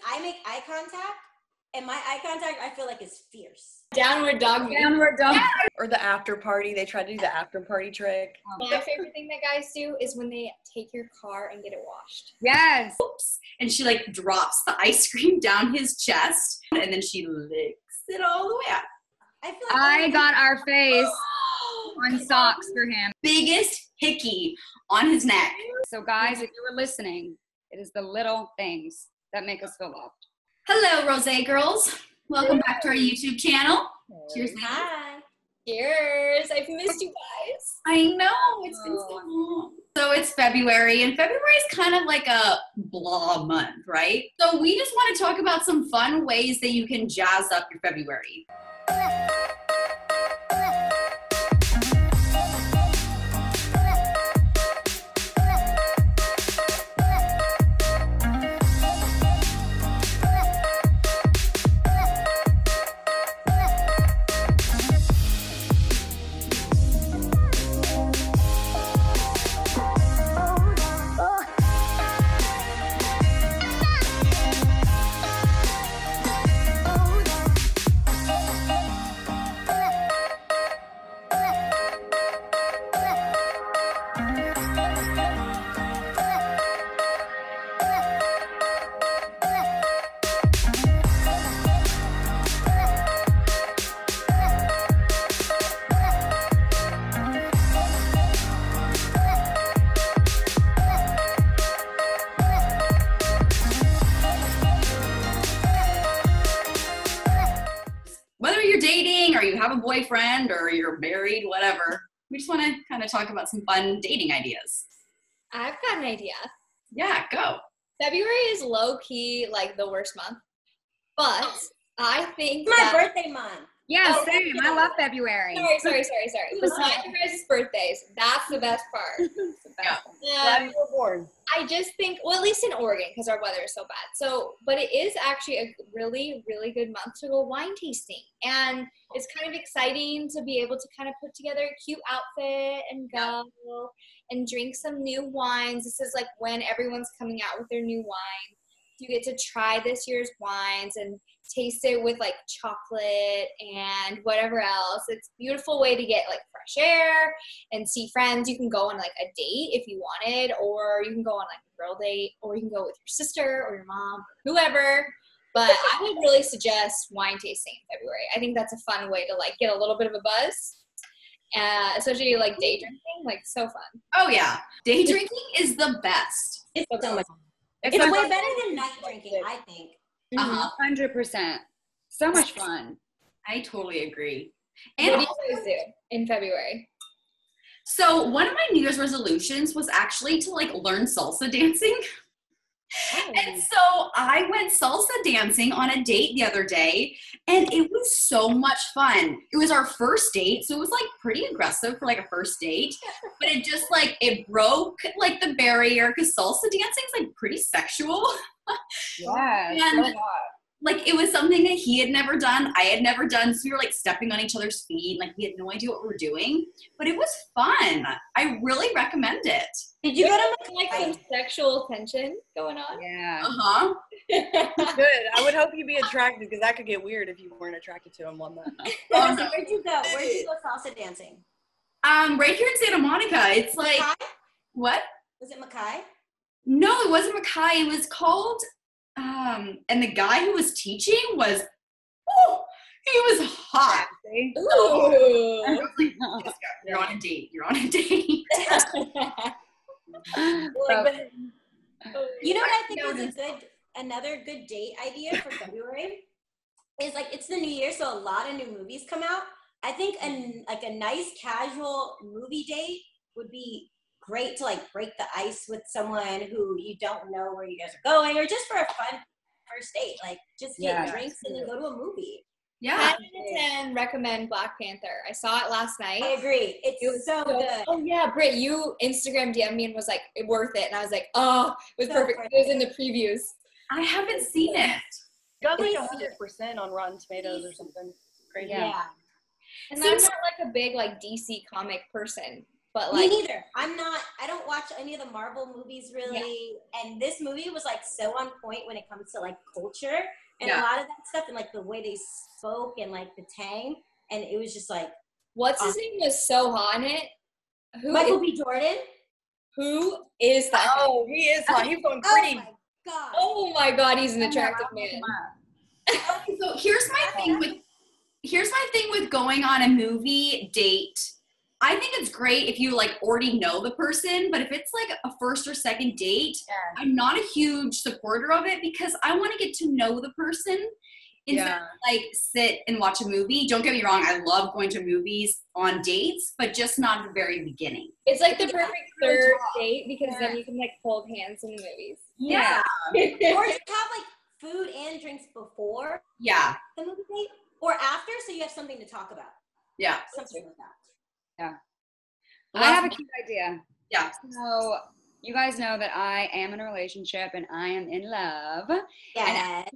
I make eye contact, and my eye contact I feel like is fierce. Downward dog. Downward dog. Or the after party. They try to do the after party trick. My favorite thing that guys do is when they take your car and get it washed. Yes. Oops. And she like drops the ice cream down his chest, and then she licks it all the way out. I feel like I got our face on socks for him. Biggest hickey on his neck. So guys, if you were listening, it is the little things that make us feel loved. Hello, Rosé girls. Welcome back to our YouTube channel. Cheers. Hi. Cheers. I've missed you guys. I know, it's been so long. So it's February, and February is kind of like a blah month, right? So we just want to talk about some fun ways that you can jazz up your February. Whether you're dating or you have a boyfriend or you're married, whatever, we just want to kind of talk about some fun dating ideas. I've got an idea. Yeah, go. February is low-key like the worst month. But I think It's my that birthday month. Yeah, Oh, same. I love February. Sorry. Besides your guys' birthdays, that's the best part. Glad you were born. I just think, well, at least in Oregon, because our weather is so bad. So, but it is actually a really, really good month to go wine tasting. And it's kind of exciting to be able to kind of put together a cute outfit and go and drink some new wines. This is like when everyone's coming out with their new wine. You get to try this year's wines and taste it with like chocolate and whatever else. It's a beautiful way to get like fresh air and see friends. You can go on like a date if you wanted, or you can go on like a girl date, or you can go with your sister or your mom or whoever. But I would really suggest wine tasting in February. I think that's a fun way to like get a little bit of a buzz. Especially like day drinking, like so fun. Oh yeah, day drinking is the best. It's so much. It's It's so way better than night drinking, I think. 100%. So much fun. I totally agree. What And do you guys do in February? so one of my New Year's resolutions was actually to like learn salsa dancing. And so I went salsa dancing on a date the other day, and it was so much fun. It was our first date, so it was like pretty aggressive for like a first date, but it just like, it broke like the barrier, because salsa dancing is like pretty sexual. Yeah. And like, it was something that he had never done, I had never done, so we were like stepping on each other's feet, like we had no idea what we were doing, but it was fun. I really recommend it. Did you go to Like some sexual tension going on? Yeah. Uh-huh. Good. I would hope you'd be attracted, because that could get weird if you weren't attracted to him one month. Where'd you go? Where'd you go salsa dancing? Right here in Santa Monica. It's like, Mackay? what? Was it Mackay? No, it wasn't Mackay. It was called, and the guy who was teaching was, he was hot. Ooh. You're on a date. You're on a date. You know what I think is another good date idea for February is like, it's the new year, so a lot of new movies come out. I think a nice casual movie date would be great to like break the ice with someone who you don't know where you guys are going, or just for a fun first date, like just get drinks and then go to a movie. Yeah. 10 recommend Black Panther. I saw it last night. I agree. It was so good. Oh yeah, Britt, you Instagram DM'd me and was like, worth it. And I was like, oh, it was So perfect. worth It was in the previews. I haven't seen it. Got like 100% on Rotten Tomatoes or something crazy. Yeah. And I'm not like a big like DC comic person. But Me like, neither. I don't watch any of the Marvel movies really. And this movie was like so on point when it comes to like culture and a lot of that stuff and like the way they spoke and like the tang. And it was just like, what's his name was so hot in it. Michael B. Jordan. Who is that? Oh, he is hot. He's going Oh pretty. my God. Oh my God, he's an attractive man. So here's my thing with going on a movie date. I think it's great if you like already know the person, but if it's like a first or second date, I'm not a huge supporter of it because I want to get to know the person instead of like sit and watch a movie. Don't get me wrong, I love going to movies on dates, but just not at the very beginning. It's like the perfect third date because then you can like hold hands in the movies. Yeah. Or you have like food and drinks before Yeah. the movie date or after, so you have something to talk about. Yeah. Something like that. I have a cute idea. Yeah. So you guys know that I am in a relationship and I am in love. Yes.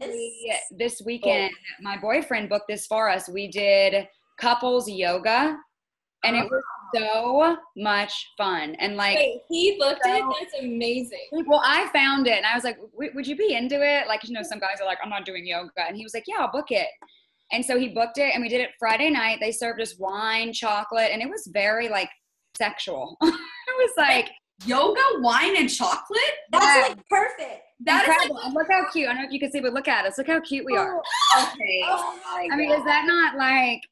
This weekend, my boyfriend booked this for us. We did couples yoga, and it was so much fun. And like, Wait, he booked it? That's amazing. well, I found it, and I was like, would you be into it? Like, you know, some guys are like, I'm not doing yoga. And he was like, yeah, I'll book it. And so he booked it, and we did it Friday night. They served us wine, chocolate, and it was very, like, sexual. It was like, Yoga, wine, and chocolate? That's like perfect. That is incredible. And look how cute. I don't know if you can see, but look at us. Look how cute we are. okay. Oh my I mean, is that not, like,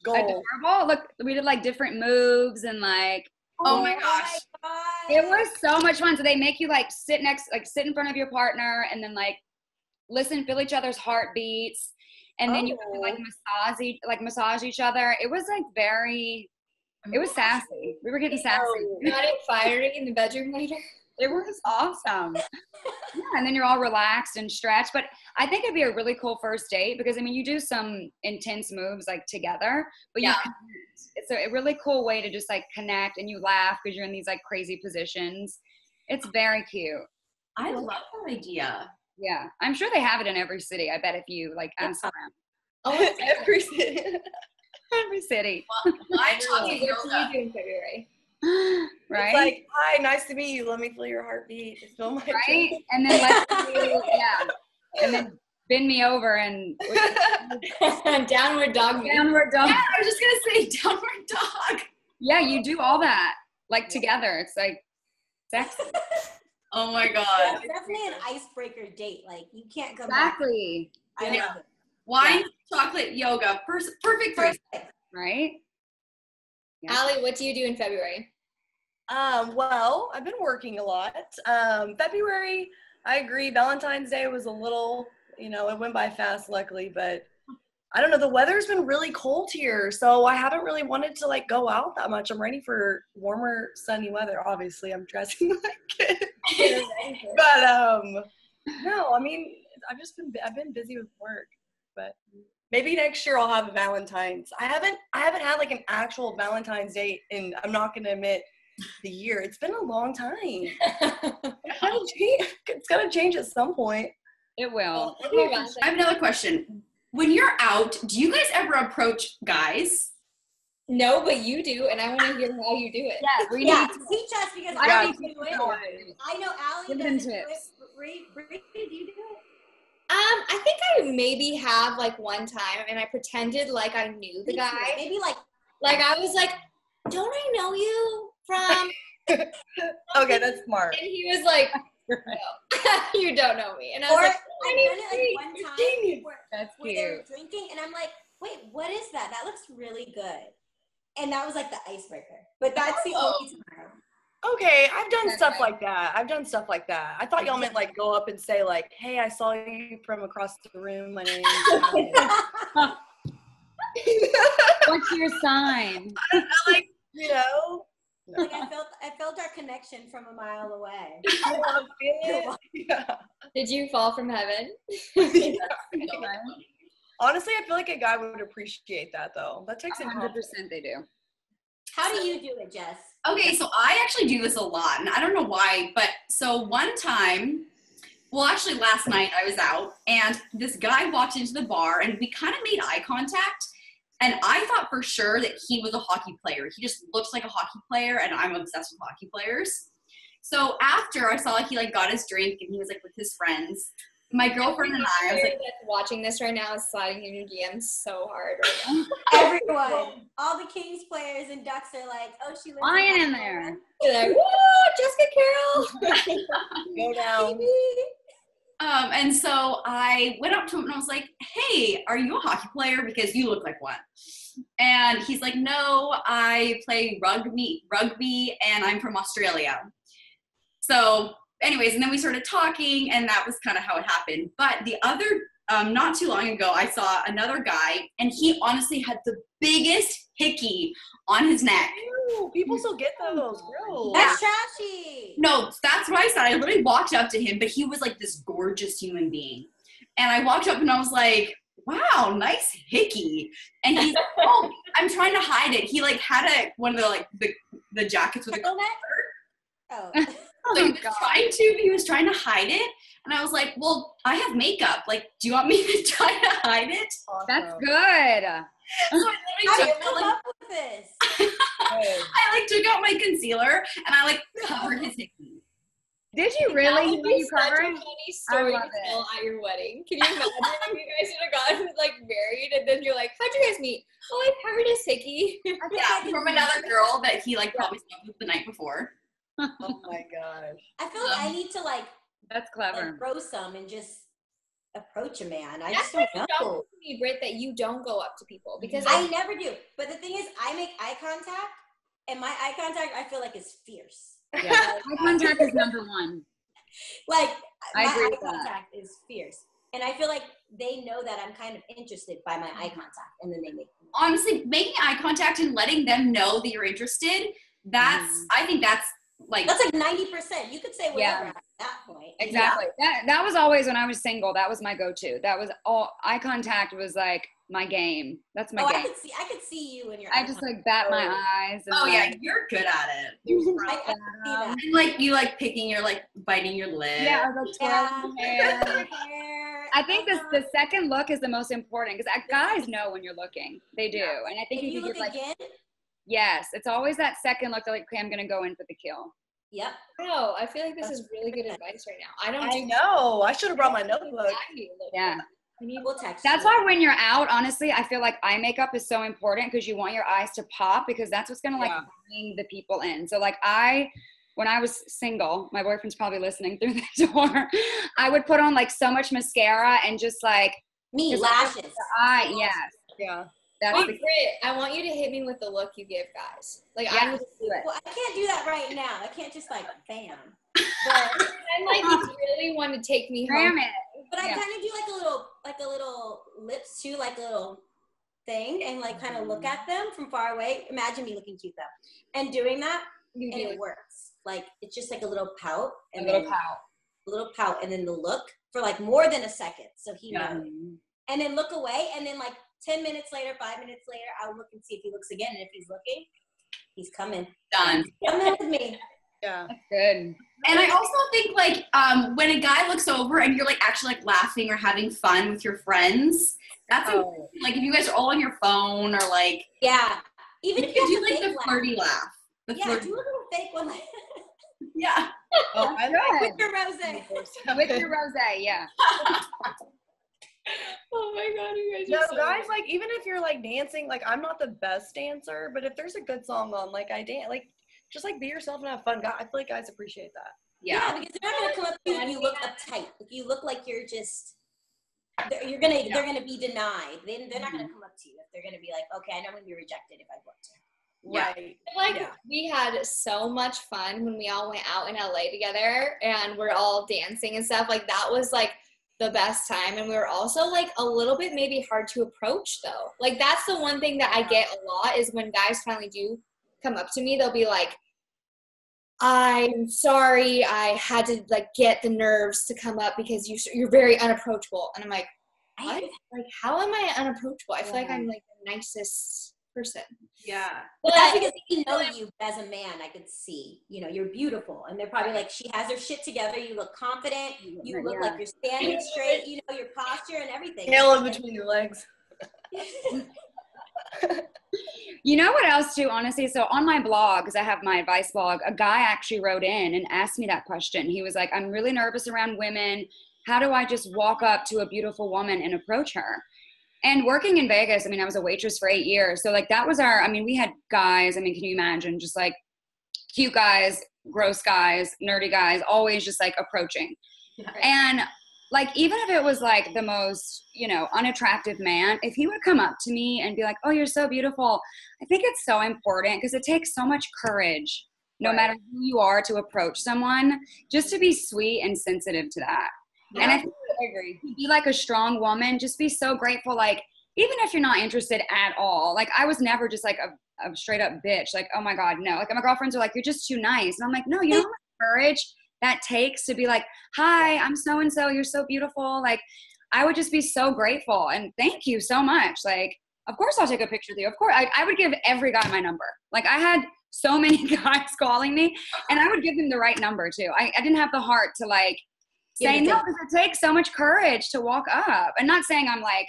Goal. adorable? Look, we did, like, different moves and, like, Oh my gosh. God. it was so much fun. So they make you, like, sit in front of your partner and then, like, feel each other's heartbeats. And then you have to, like, massage each other. It was, like, it was sassy. We were getting sassy. Got it fiery in the bedroom later. It was awesome. Yeah, and then you're all relaxed and stretched. But I think it'd be a really cool first date because, I mean, you do some intense moves, like, together. But it's a really cool way to just, like, connect and you laugh because you're in these, like, crazy positions. It's very cute. I love that idea. Yeah, I'm sure they have it in every city. I bet if you like ask around. Oh, Every city. Every city, Wine, chocolate, what do you yoga. do in February? right? It's like, hi, nice to meet you. Let me feel your heartbeat. Feel my Right? And then and then bend me over and Downward dog. downward dog. Yeah, I was just gonna say downward dog. Yeah, you do all that like together. It's like sexy. Oh my god. It's definitely an icebreaker date. Like, you can't come Exactly. back. I love it. Wine, chocolate, yoga. Perfect threesome. Perfect. Right? Yeah. Allie, what do you do in February? Well, I've been working a lot. February, I agree. Valentine's Day was a little, it went by fast, luckily, but I don't know. The weather's been really cold here, so I haven't really wanted to like go out that much. I'm ready for warmer, sunny weather. Obviously, I'm dressing like it. But no, I mean, I've been busy with work, but maybe next year I'll have a Valentine's. I haven't had like an actual Valentine's date, and I'm not gonna admit the year. It's been a long time. It's gotta change at some point. It will. I have another question. When you're out, do you guys ever approach guys? No, but you do, and I want to hear how you do it. Yeah, we Yeah, need to teach us because I I don't don't need do to it. know. I know Allie Give them doesn't do it. tips. Bree, do you do it? I think I maybe have like one time, and I pretended like I knew the Me too. guy. Maybe like Like I was like, "Don't I know you from?" Okay, that's smart. And he was like, "No, you don't know me." And I was or like, I've done it like one time That's where they were cute. drinking and I'm like, wait, what is that? That looks really good. And that was like the icebreaker. But that's the only time. Okay, I've done stuff like that. I thought y'all meant like go up and say like, "Hey, I saw you from across the room. My name is." What's your sign? Like, Like I felt our connection from a mile away. Yeah. "Did you fall from heaven?" Honestly, I feel like a guy would appreciate that though. That takes 100% they do. How do you do it, Jess? Okay, so I actually do this a lot, and I don't know why, but so one time, well, actually last night I was out, and this guy walked into the bar, and we kind of made eye contact, And I thought for sure that he was a hockey player. He just looks like a hockey player, and I'm obsessed with hockey players. So after I saw he like got his drink and he was like with his friends, my girlfriend and I was like, watching this right now is sliding in your DMs so hard right now. Everyone, all the Kings players and Ducks are like, oh, she lives Lying in there. You're like, woo, Jessica Carroll. Go down. and so I went up to him and I was like, hey, are you a hockey player? Because you look like one. And he's like, no, I play rugby and I'm from Australia. So anyways, and then we started talking and that was kind of how it happened. But the other, not too long ago, I saw another guy and he honestly had the biggest hickey on his neck. Ew, people still get those. Gross. That's trashy. No, that's what I said. I literally walked up to him, but he was like this gorgeous human being. And I walked up and I was like, wow, nice hickey. And he's like, oh, I'm trying to hide it. He like had one of the like the jackets with the collar. Oh. So he was trying to hide it. And I was like, well, I have makeup. Like, do you want me to try to hide it? Awesome. That's good. So I How did you literally come up with this? I like took out my concealer and I like covered his hickey. Did you That really? would be You such a covered? funny story love to tell at your wedding. Can you imagine if you guys would have gotten like married and then you're like, how'd you guys meet? Oh, I covered his hickey. Yeah, from another girl that he like probably slept with the night before. Oh my gosh. I feel like I need to like That's clever. throw some and just approach a man. I That's just don't what's know. dumb to me, Britt, that you don't go up to people because I never do. But the thing is, I make eye contact, and my eye contact I feel like is fierce. Yeah. Eye contact is number one. Like I my agree eye with that. contact is fierce, and I feel like they know that I'm kind of interested by my eye contact, and then they make. Honestly, making eye contact and letting them know that you're interested, I think that's like That's like 90%. You could say whatever Yeah. at that point. Exactly. That was always when I was single. That was my go-to. That was all. Eye contact was like my game. That's my Oh, game. I could see you in your. I eye just contact. like bat my eyes. And oh yeah, like, you're good at it. I could see that. And like you like picking your like biting your lip. yeah, I was like Yeah. twirling my hair. Hair. I think the second look is the most important because guys know when you're looking. They do, and I think If if you you look give like again, yes, it's always that second look. Like, okay, I'm gonna go in for the kill. yep. wow, I feel like this is really good advice right now. I don't I do know. I should have brought my notebook. exactly like Yeah. that. I need We'll text That's you. why when you're out, honestly, I feel like eye makeup is so important because you want your eyes to pop because that's what's gonna like Yeah. bring the people in. So like when I was single, my boyfriend's probably listening through the door. I would put on like so much mascara and just like Me, just lashes. yes, Yeah. that's Wait, the Britt, I want you to hit me with the look you give guys. Like yeah, I let's do it. Well, I can't do that right now. I can't just like bam. But I'm like you really want to take me Cram home. it. I Yeah. kind of do like a little lips too, like a little thing, and like kind of look at them from far away. Imagine me looking cute though, and doing that, You and do it works. Like it's just like a little pout, A and little then pout. and then the look for like more than a second, so he Yeah. knows. And then look away, and then like 10 minutes later, 5 minutes later, I'll look and see if he looks again, and if he's looking, he's coming. Done. Come in with me. Yeah. Good. And I also think like when a guy looks over and you're like actually like laughing or having fun with your friends, that's Oh. like if you guys are all on your phone or like Yeah. Even you if you can have do a like fake the laugh. flirty laugh. The Yeah, flirty, do a little fake one like yeah. Oh, I with your rosé. With your rosé, yeah. Oh my god, you guys No, are so guys, like even if you're like dancing, like I'm not the best dancer, but if there's a good song on, like I dance, like just like be yourself and have fun. I feel like guys appreciate that. Yeah, because they're not gonna come up to you if you look uptight. If you look like you're just, they're gonna be denied. They're not gonna come up to you if they're gonna be like, okay, I know I'm gonna be rejected if I go up to him. Yeah. Right. like Yeah. we had so much fun when we all went out in LA together and we're all dancing and stuff. Like that was like the best time. And we were also like a little bit maybe hard to approach though. Like that's the one thing that I get a lot is when guys finally do come up to me, they'll be like, I'm sorry, I had to like get the nerves to come up because you're very unapproachable. And I'm like, what? Like, how am I unapproachable? I feel like I'm like the nicest person. Yeah. But that's because they know you as a man. I could see, you're beautiful, and they're probably like, she has her shit together. You look confident. You look like you're standing straight. Your posture and everything. Tail in between your legs. You know what else too, honestly? So on my blog, because I have my advice blog, a guy actually wrote in and asked me that question. He was like, I'm really nervous around women. How do I just walk up to a beautiful woman and approach her? And working in Vegas, I mean, I was a waitress for 8 years. So like that was we had guys, I mean, can you imagine just like cute guys, gross guys, nerdy guys, always just like approaching. And like, even if it was like the most, unattractive man, if he would come up to me and be like, oh, you're so beautiful. I think it's so important because it takes so much courage, no matter who you are, to approach someone, just to be sweet and sensitive to that. Yeah. And I think I agree. To be like a strong woman, just be so grateful. Like, even if you're not interested at all, like I was never just like a straight up bitch. Like, oh my God, no. Like my girlfriends are like, you're just too nice. And I'm like, no, you know how much courage that takes to be like, hi, I'm so-and-so, you're so beautiful. Like, I would just be so grateful and thank you so much. Like, of course I'll take a picture with you. Of course, I would give every guy my number. Like, I had so many guys calling me and I would give them the right number too. I didn't have the heart to like say no, because it takes so much courage to walk up. And not saying I'm like,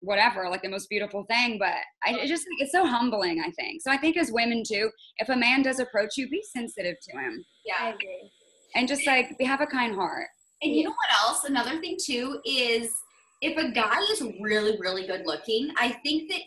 whatever, like the most beautiful thing, but it's so humbling, I think. So I think as women too, if a man does approach you, be sensitive to him. Yeah, I agree. And just like have a kind heart. And you know what else? Another thing too is if a guy is really, really good looking, I think that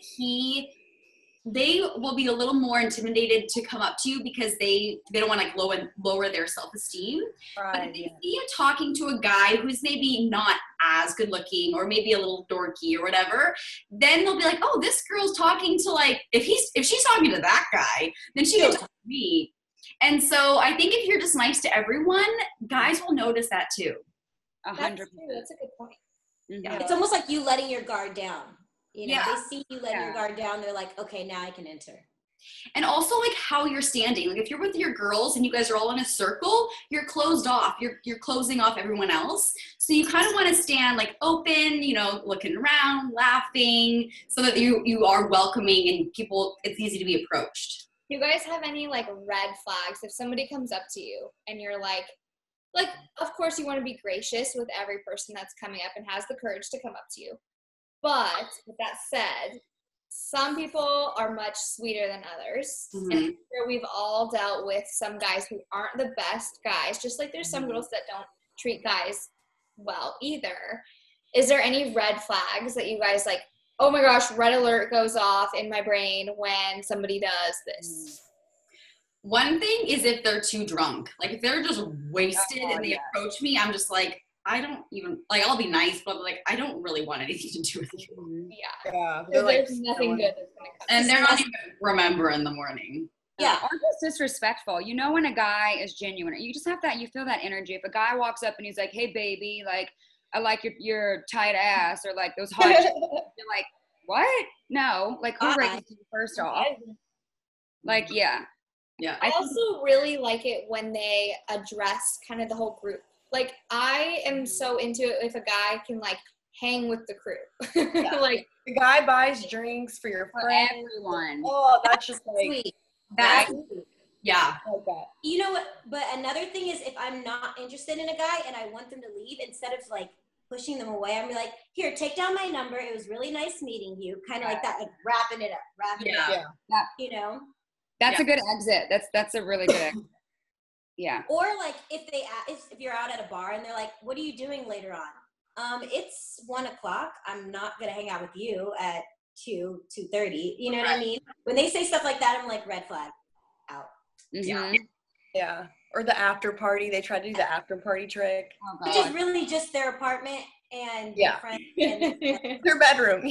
they will be a little more intimidated to come up to you because they don't want to lower their self-esteem. Right, but if they see you talking to a guy who's maybe not as good looking or maybe a little dorky or whatever, then they'll be like, oh, this girl's talking to like, if she's talking to that guy, then she can talk to me. And so I think if you're just nice to everyone, guys will notice that too. 100%. That's a good point. Yeah. It's almost like you letting your guard down. They see you letting your guard down, they're like, okay, now I can enter. And also like how you're standing. Like if you're with your girls and you guys are all in a circle, you're closed off. You're closing off everyone else. So you kind of want to stand like open, looking around, laughing, so that you are welcoming and it's easy to be approached. Do you guys have any like red flags if somebody comes up to you and you're like, of course you want to be gracious with every person that's coming up and has the courage to come up to you. But with that said, some people are much sweeter than others. Mm-hmm. And I'm sure we've all dealt with some guys who aren't the best guys, just like there's some girls that don't treat guys well either. Is there any red flags that you guys like, oh my gosh, red alert goes off in my brain when somebody does this? One thing is if they're too drunk. Like if they're just wasted and they approach me, I'm just like, I don't even, like, I'll be nice, but like, I don't really want anything to do with you. Yeah. There's nothing good that's going to come. And they're not even remember in the morning. Yeah. Or just disrespectful. When a guy is genuine, you just have that, you feel that energy. If a guy walks up and he's like, hey baby, like, I like your tight ass, or like those hot chicks, you're like, what? No. Like, who raised you first off? Like, yeah. I also really like it when they address kind of the whole group. Like, I am so into it if a guy can, like, hang with the crew. Like, the guy buys drinks for your friends. Everyone. Oh, that's just like, sweet. That's sweet. Yeah. Like that. You know what? But another thing is if I'm not interested in a guy and I want them to leave, instead of, like, pushing them away, I'm like, here, take down my number. It was really nice meeting you. Kind of like that, like, wrapping it up. Yeah. That's a good exit. That's a really good exit. Yeah. Or like if you're out at a bar and they're like, what are you doing later on? It's 1:00. I'm not going to hang out with you at 2:30. You know what I mean? When they say stuff like that, I'm like, red flag, out. Mm-hmm. Yeah. Or the after party. They try to do the after party trick. Oh, which is really just their apartment and their friends and their bedroom.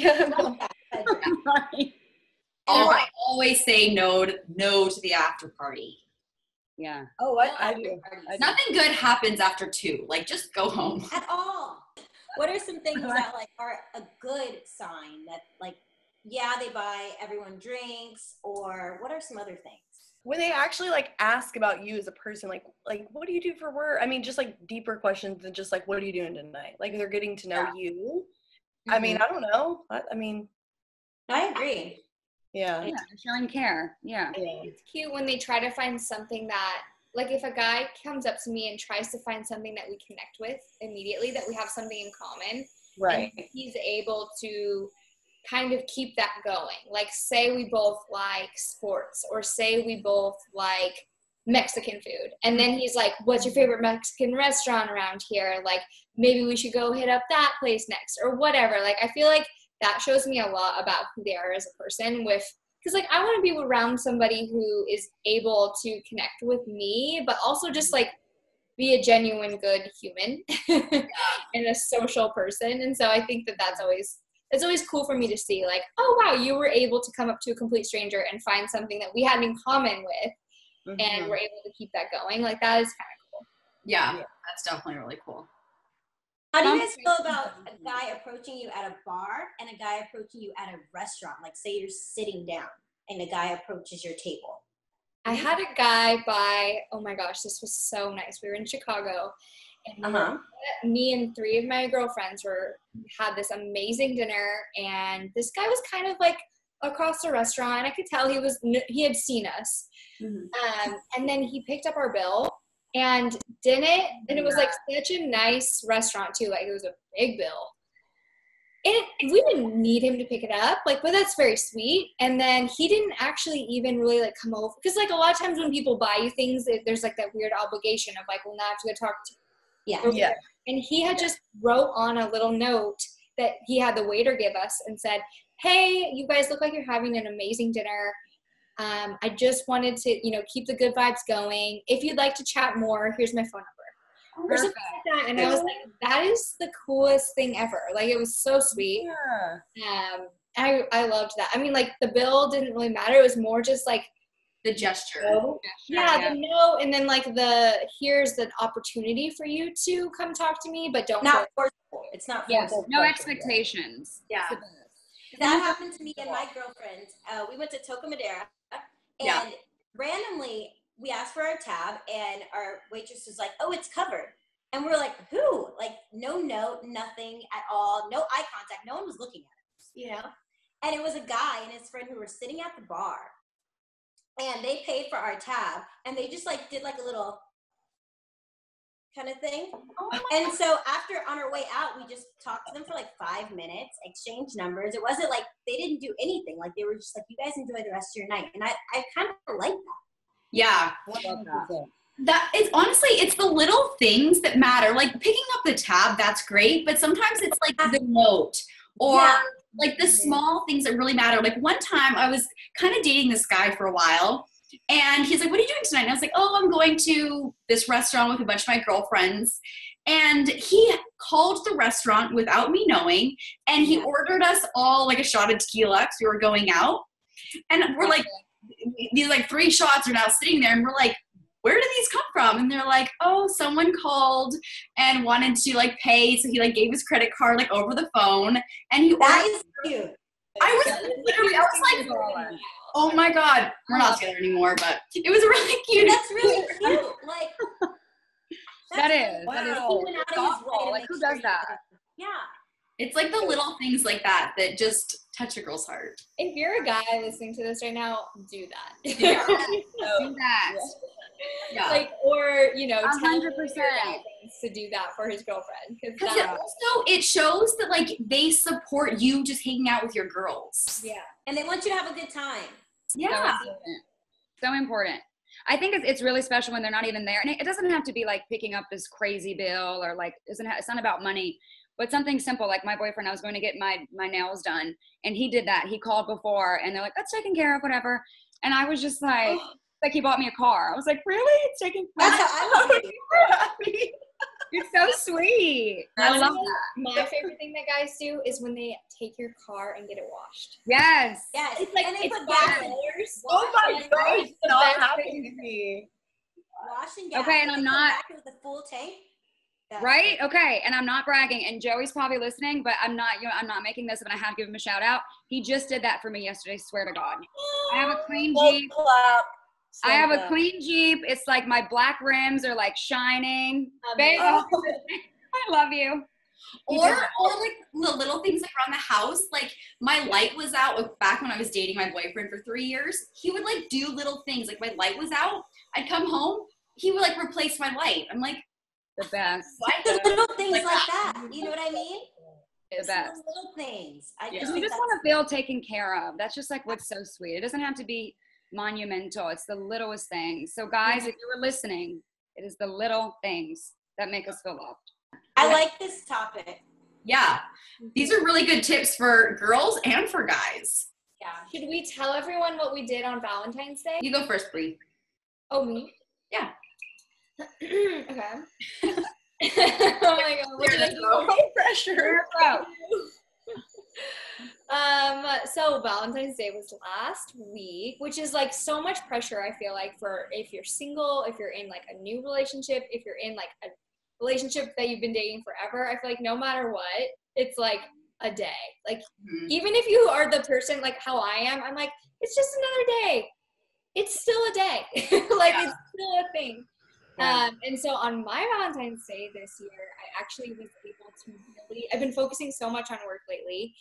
I always say no to the after party. Yeah. Oh, I do. Nothing good happens after 2. Like, just go home. At all. What are some things that, like, are a good sign that, like, they buy everyone drinks, or what are some other things? When they actually, like, ask about you as a person, like, what do you do for work? I mean, just, like, deeper questions than just, like, what are you doing tonight? Like, they're getting to know you. Mm-hmm. I mean, I don't know. I agree. Yeah. Showing care. Yeah. It's cute when they try to find something that, like, if a guy comes up to me and tries to find something that we connect with immediately, that we have something in common. Right. And he's able to kind of keep that going. Like, say we both like sports, or say we both like Mexican food. And then he's like, what's your favorite Mexican restaurant around here? Like, maybe we should go hit up that place next, or whatever. Like, I feel like that shows me a lot about who they are as a person, because like I want to be around somebody who is able to connect with me, but also just like be a genuine good human and a social person. And so I think that it's always cool for me to see, like, oh wow, you were able to come up to a complete stranger and find something that we had in common with, and we're able to keep that going. Like, that is kind of cool. Yeah, that's definitely really cool. How do you guys feel about a guy approaching you at a bar and a guy approaching you at a restaurant? Like, say you're sitting down and a guy approaches your table. I had a guy oh my gosh, this was so nice. We were in Chicago, and me and 3 of my girlfriends had this amazing dinner, and this guy was kind of like across the restaurant. I could tell he had seen us. And then he picked up our bill and it was like such a nice restaurant too. Like, it was a big bill. And we didn't need him to pick it up, like, but that's very sweet. And then he didn't actually even really like come over, because like a lot of times when people buy you things, there's like that weird obligation of like, well, now I have to go talk to you. Yeah. And he had just wrote on a little note that he had the waiter give us and said, hey, you guys look like you're having an amazing dinner. I just wanted to, keep the good vibes going. If you'd like to chat more, here's my phone number. Or something like that. And I was like, that is the coolest thing ever. Like, it was so sweet. Yeah. I loved that. I mean, like, the bill didn't really matter. It was more just like The gesture. the no, and then like here's the opportunity for you to come talk to me, but don't. Not forceful. It's not forceful. No expectations. Yeah. That happened to me and my girlfriend. We went to Toca Madera, and randomly we asked for our tab, and our waitress was like, "Oh, it's covered." And we're like, "Who?" Like, no note, nothing at all, no eye contact. No one was looking at us, And it was a guy and his friend who were sitting at the bar, and they paid for our tab, and they just like did like a little kind of thing. And so after, on our way out, we just talked to them for like 5 minutes, exchanged numbers. It wasn't like they didn't do anything. Like, they were just like, you guys enjoy the rest of your night. And I kind of like that. Yeah. 100%. That is honestly, it's the little things that matter. Like, picking up the tab, that's great, but sometimes it's like the note or like the small things that really matter. Like, one time I was kind of dating this guy for a while, and he's like, "What are you doing tonight?" And I was like, "Oh, I'm going to this restaurant with a bunch of my girlfriends." And he called the restaurant without me knowing, and he ordered us all like a shot of tequila because we were going out. And we're like, these like 3 shots are now sitting there, and we're like, where did these come from? And they're like, oh, someone called and wanted to like pay, so he like gave his credit card like over the phone, and he That is cute. I was like, oh my God, we're not together anymore, but it was really cute. That's really cute. Like, That is He went out of his thoughtful. way to Like, make who sure does he that? did it. Yeah. It's like the little things like that that just touch a girl's heart. If you're a guy listening to this right now, do that. Yeah. Do that. Yeah. Like, or, tell your 100%. guy friends to do that for his girlfriend. Because it shows that like they support you just hanging out with your girls. Yeah. And they want you to have a good time. Yeah. So important. I think it's really special when they're not even there. And it doesn't have to be like picking up this crazy bill or like, it's not about money, but something simple. Like my boyfriend, I was going to get my nails done, and he did that. He called before, and they're like, that's taken care of, whatever. And I was just like, like he bought me a car. I was like, really? It's taking That's how I would be. You're so sweet. I love that. My favorite thing that guys do is when they take your car and get it washed. Yes. Yes. It's like, and they it's put gas in. $5. Oh my Wash gosh, it. it's not happening to me. Wash and gas. Okay, and they I'm come not- back with a full tank. That's Right? it. Okay. And I'm not bragging, and Joey's probably listening, but I'm not making this, but I have to give him a shout out. He just did that for me yesterday, swear to God. I have a clean Jeep. Clap. I have a clean Jeep. It's like my black rims are like shining. Babe, Oh. I love you. Or like the little things like around the house. Like my light was out back when I was dating my boyfriend for 3 years. He would like do little things. Like my light was out. I'd come home. He would like replace my light. I'm like, The best. why? The little things Like like that. You know what I mean? The best. The little things. I Because just we think just want to feel taken care of. That's just like what's so sweet. It doesn't have to be monumental. It's the littlest things. So guys, if you were listening, it is the little things that make us feel loved. I like this topic. Yeah. These are really good tips for girls and for guys. Yeah. Should we tell everyone what we did on Valentine's Day? You go first, Bree. Oh, me? Yeah. Okay. Oh my god. What did I do? No pressure. So Valentine's Day was last week, which is like so much pressure, I feel like, for if you're single, if you're in like a new relationship, if you're in like a relationship that you've been dating forever. I feel like no matter what, it's like a day. Like even if you are the person like how I am, I'm like, it's just another day. It's still a day. Like it's still a thing. And so on my Valentine's Day this year, I actually was able to really, I've been focusing so much on work lately.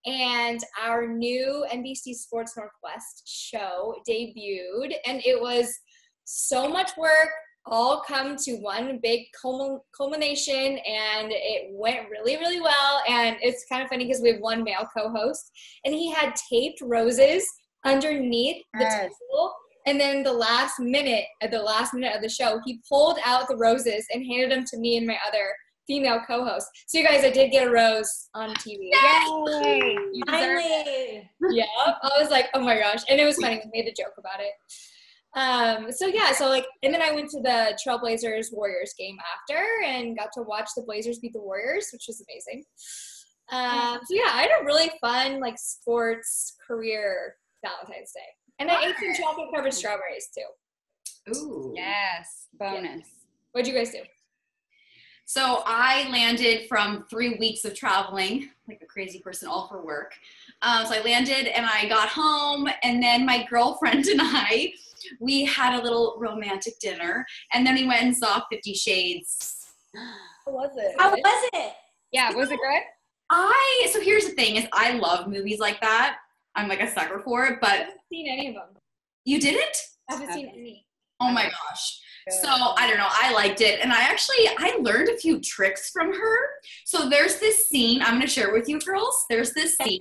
And our new NBC Sports Northwest show debuted, and it was so much work, all come to one big culmination, and it went really, really well. And it's kind of funny because we have one male co-host, and he had taped roses underneath the table. And then at the last minute of the show, he pulled out the roses and handed them to me and my other female co-host. So you guys, I did get a rose on TV. Yay! You deserve it. Finally. Yeah, I was like, oh my gosh. And it was funny. We made a joke about it. So like, and then I went to the Trailblazers Warriors game after and got to watch the Blazers beat the Warriors, which was amazing. I had a really fun like sports career Valentine's Day. And I ate some chocolate covered strawberries too. Ooh. Yes, bonus. Yeah. What'd you guys do? So I landed from 3 weeks of traveling, like a crazy person, all for work. So I landed and I got home, and then my girlfriend and I, we had a little romantic dinner, and then we went and saw 50 Shades. How was it? How was it? Yeah, was it good? So here's the thing is I love movies like that. I'm like a sucker for it, I but haven't seen any of them. you didn't? I haven't seen any. Oh my gosh. So I don't know, I liked it. And I learned a few tricks from her. So there's this scene, I'm going to share with you girls. There's this scene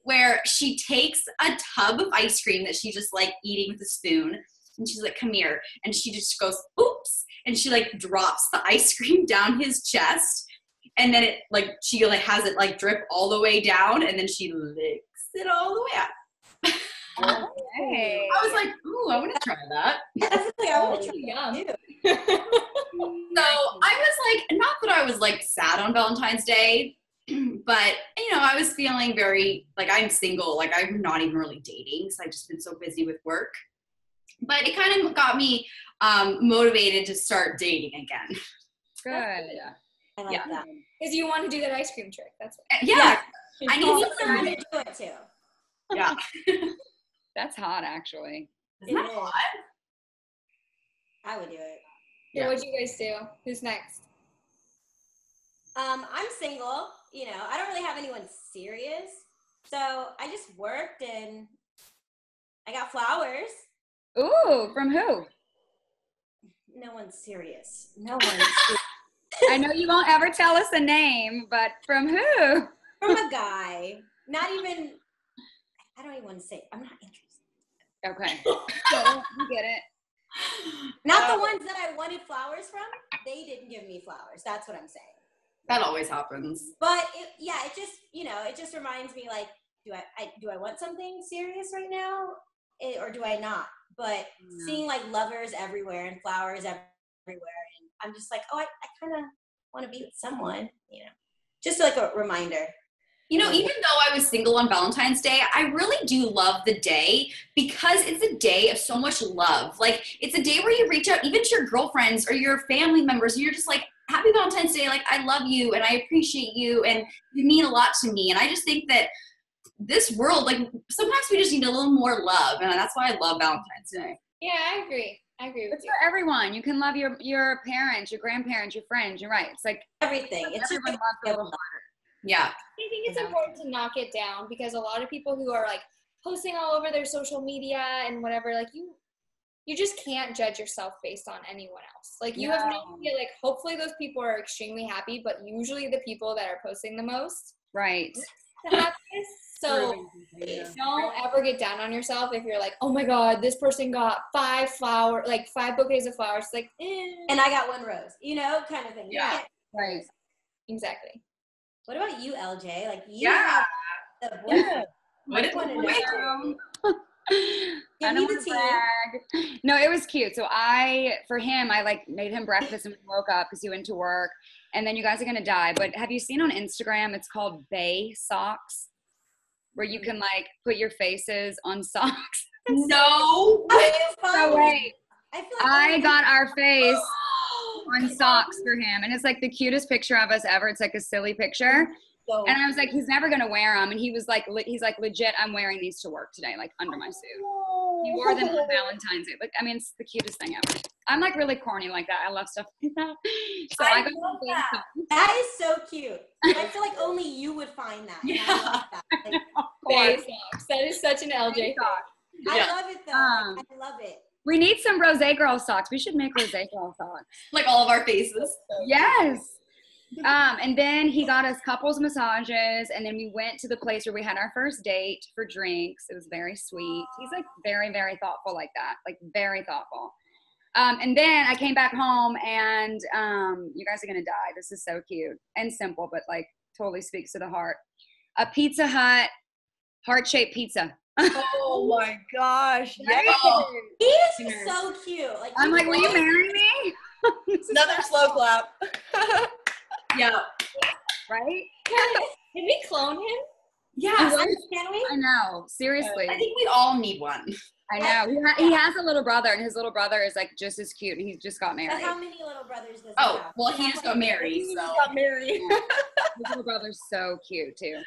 where she takes a tub of ice cream that she's just like eating with a spoon. And she's like, come here. And she just goes, oops. And she like drops the ice cream down his chest. And then it like, she like has it like drip all the way down. And then she licks it all the way up. Okay. I was like, ooh, I want to try that. I want to Yum. too. So I was like, not that I was like sad on Valentine's Day, but you know, I was feeling very like I'm single, like I'm not even really dating because I've just been so busy with work. But it kind of got me motivated to start dating again. Good. I like that. Because you want to do that ice cream trick. That's what. Yeah, I You need need someone something. to do it too. Yeah. That's hot, actually. Isn't that It is. hot? I would do it. So what'd you guys do? Who's next? I'm single. You know, I don't really have anyone serious. So I just worked and I got flowers. Ooh, from who? No one's serious. No one's serious. I know you won't ever tell us a name, but from who? From a guy. Not even, I don't even want to say, I'm not interested. Okay. You get it. Not the ones that I wanted flowers from. They didn't give me flowers. That's what I'm saying. That always happens. But it just, you know, it just reminds me like, do I want something serious right now, or do I not? But seeing like lovers everywhere and flowers everywhere, and I'm just like, oh, I kind of want to be with someone, you know, just like a reminder. You know, even though I was single on Valentine's Day, I really do love the day because it's a day of so much love. Like, it's a day where you reach out even to your girlfriends or your family members, and you're just like, happy Valentine's Day. Like, I love you and I appreciate you and you mean a lot to me. And I just think that this world, like, sometimes we just need a little more love. And that's why I love Valentine's Day. Yeah, I agree. I agree with It's you. for everyone. You can love your parents, your grandparents, your friends. You're right. It's like Everything. It's just everyone loves a little harder. Yeah. I think it's important to knock it down because a lot of people who are like posting all over their social media and whatever, like you just can't judge yourself based on anyone else. Like you have no idea, like hopefully those people are extremely happy, but usually the people that are posting the most Right. the happiest. So don't ever get down on yourself if you're like, oh my God, this person got 5 bouquets of flowers. It's like, And I got 1 rose, kind of thing. Yeah. Right. Exactly. What about you, LJ? Like you Yeah. have the Yeah. What did wanna the know. boy Give me the tea. brag. No, it was cute. So for him, I like made him breakfast and we woke up because he went to work. And then you guys are gonna die. But have you seen on Instagram? It's called Bay Socks, where you can like put your faces on socks. No. So wait, I feel I got our face on socks for him, and it's like the cutest picture of us ever. It's like a silly picture. so And I was like, he's never gonna wear them. And he was like, he's like, legit, I'm wearing these to work today, like under my suit. He wore them on Valentine's Day. Like, I mean, it's the cutest thing ever. I'm like really corny like that. I love stuff like that. So I got love that. that is so cute. I feel like only you would find that. And I love that. Like, Bay socks. That is such an LJ thing. I Yeah. love it though. Um, I love it. We need some Rose Girl socks. We should make Rose Girl socks. Like all of our faces. Yes. And then he got us couples massages, and then we went to the place where we had our first date for drinks. It was very sweet. He's like very, very thoughtful like that, like very thoughtful. And then I came back home, and you guys are gonna die. This is so cute and simple, but like totally speaks to the heart. A Pizza Hut heart-shaped pizza. Oh my gosh. Yes. Oh, He is so cute. Like I'm like, will you marry me? Another slow clap. yeah. Right? Can we clone him? Yes. Can we? I know. Seriously. I think we all need one. I know. He has a little brother, and his little brother is like just as cute. He just got But married. how many little brothers does he Oh, have? well, he just got married, He so. got married. His little brother's so cute too.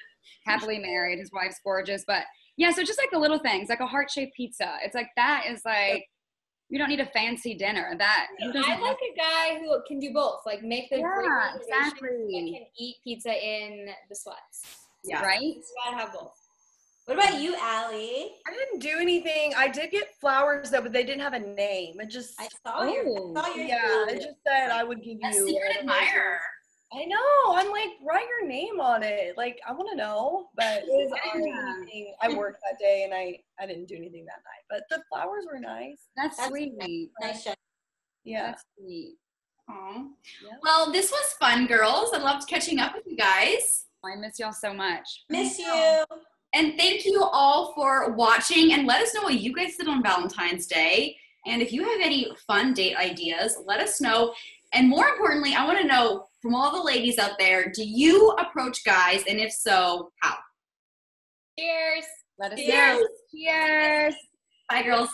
Happily married. His wife's gorgeous. But yeah, so just like the little things, like a heart-shaped pizza. It's like that is like you don't need a fancy dinner. That who doesn't I like a guy who can do both. Like make the great Yeah, reservations, exactly. but can eat pizza in the sweats. Yeah. right? You gotta have both. What about you, Allie? I didn't do anything. I did get flowers though, but they didn't have a name. It just I saw your. Oh. I saw your. yeah, it just said I would give A you. secret admirer. I know. I'm like, write your name on it. Like, I want to know, but it was Yeah. anything. I worked that day and I didn't do anything that night. But the flowers were nice. That's That's sweet. Nice shot. Yeah. That's sweet. Aw. Yeah. Well, this was fun, girls. I loved catching up with you guys. I miss y'all so much. Miss you. And thank you all for watching, and let us know what you guys did on Valentine's Day. And if you have any fun date ideas, let us know. And more importantly, I want to know from all the ladies out there, do you approach guys? And if so, how? Cheers. Let us Cheers. know. Cheers. Bye, girls.